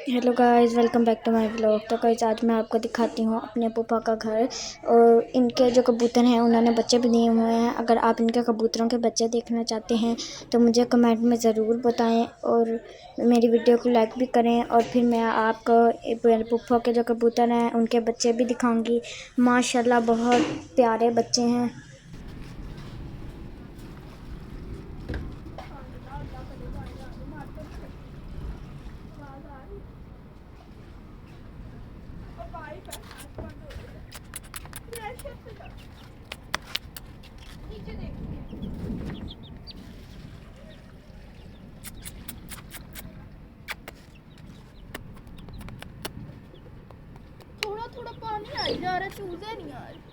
Hello guys, welcome back to my vlog. तो guys आज मैं आपको दिखाती हूँ अपने पुप्पा का घर। और इनके जो कबूतर हैं उन्होंने बच्चे भी दिए हुए हैं। अगर आप इनके कबूतरों के बच्चे देखना चाहते हैं तो मुझे कमेंट में ज़रूर बताएं और मेरी वीडियो को लाइक भी करें। और फिर मैं आपको मेरे पुप्पा के जो कबूतर हैं उनके बच्चे भी दिखाऊँगी। माशाल्लाह बहुत प्यारे बच्चे हैं। थोड़ा थोड़ा पानी आई जा रहा है, चूजे नहीं आ रहे।